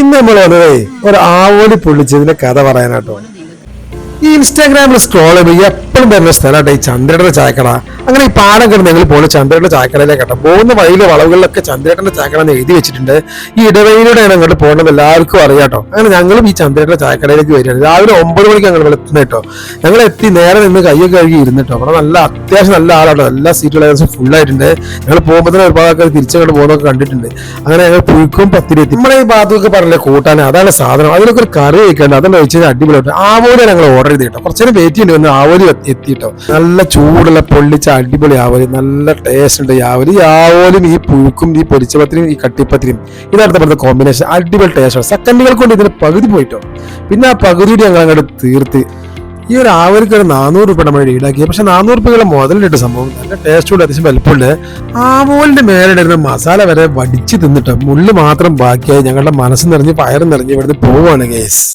ഇന്ന് നമ്മൾ വന്നതേ ഒരു ആവോലി പൊള്ളിച്ചതിന്റെ കഥ പറയാനാട്ടോ. ഈ ഇൻസ്റ്റാഗ്രാമിൽ സ്ക്രോൾ ചെയ്യുമ്പോൾ എപ്പോഴും വരുന്ന സ്ഥലമായിട്ട് ഈ ചന്ദ്രയുടെ ചായക്കട. അങ്ങനെ ഈ പാടം കിടന്ന് ഞങ്ങൾ പോകുന്ന ചന്ദ്രയുടെ ചായക്കടയിലേക്ക് കേട്ടോ. പോകുന്ന വഴിയിലെ വളവുകളിലൊക്കെ ചന്ദ്രയുടെ ചായക്കട എന്ന് എഴുതി വെച്ചിട്ടുണ്ട്. ഈ ഇടവയിലൂടെയാണ് അങ്ങോട്ട് പോകേണ്ടത്, എല്ലാവർക്കും അറിയാട്ടോ. അങ്ങനെ ഞങ്ങളും ഈ ചന്ദ്രയുടെ ചായക്കടയിലേക്ക് വരികയാണ്. രാവിലെ 9 മണിക്ക് ഞങ്ങൾ എത്തുന്നത് കേട്ടോ. ഞങ്ങൾ എത്തി നേരെ നിന്ന് കയ്യൊക്കെ കഴുകി ഇരുന്നിട്ടോ. അവിടെ അത്യാവശ്യം നല്ല ആളാട്ടോ. എല്ലാ സീറ്റുകളും ഏകദേശം ഫുള്ളായിട്ടുണ്ട്. ഞങ്ങൾ പോകുമ്പോൾ തന്നെ ഒരുപാട് ആൾക്കാർ തിരിച്ചങ്ങോട്ട് പോകുന്നതൊക്കെ കണ്ടിട്ടുണ്ട്. അങ്ങനെ ഞങ്ങൾ പുഴുക്കും പത്തിരി എത്തി. നമ്മളെ ഈ ഭാഗത്തൊക്കെ പറഞ്ഞില്ലേ കൂട്ടാൻ, അതാണ് സാധനം. അതിലൊക്കെ ഒരു കറി വയ്ക്കാണ്ട് അതെല്ലാം വെച്ചാൽ അടിപൊളിയായിട്ട്. ആവോലി ഞങ്ങൾ ഓർഡർ ചെയ്ത് കേട്ടോ. കുറച്ചേരം വെയിറ്റ് ചെയ്യേണ്ടി വന്ന് ആവോലി എത്തിയിട്ടോ. നല്ല ചൂടുള്ള പൊള്ളിച്ച അടിപൊളി ആവോലി, നല്ല ടേസ്റ്റ് ഉണ്ട്. ഈ ആവോലും ഈ പുഴുക്കും ഈ പൊരിച്ച പത്തിരിയും ഈ കട്ടിപ്പത്തിരിയും ഇതടുത്ത പറഞ്ഞ കോമ്പിനേഷൻ അടിപൊളി ടേസ്റ്റാണ്. സെക്കൻഡുകൾ കൊണ്ട് ഇതിന് പകുതി പോയിട്ടോ. പിന്നെ ആ പകുതിയോടെ ഞങ്ങൾ അങ്ങോട്ട് തീർത്ത് ഈ ഒരു ആവലിക്ക് ഒരു 400 രൂപ നമ്മൾ ഈടാക്കി. പക്ഷെ 400 രൂപ മുതലിട്ട് സംഭവം നല്ല ടേസ്റ്റോട് അത്യാവശ്യം വലുപ്പമുണ്ട്. ആവോലിന്റെ മേലെ ഇടുന്ന മസാല വരെ വടിച്ച് തിന്നിട്ടോ. മുള്ളു മാത്രം ബാക്കിയായി ഞങ്ങളുടെ മനസ്സ് നിറഞ്ഞ് വയറും നിറഞ്ഞ് ഇവിടുന്ന് പോവാണ് ഗൈസ്.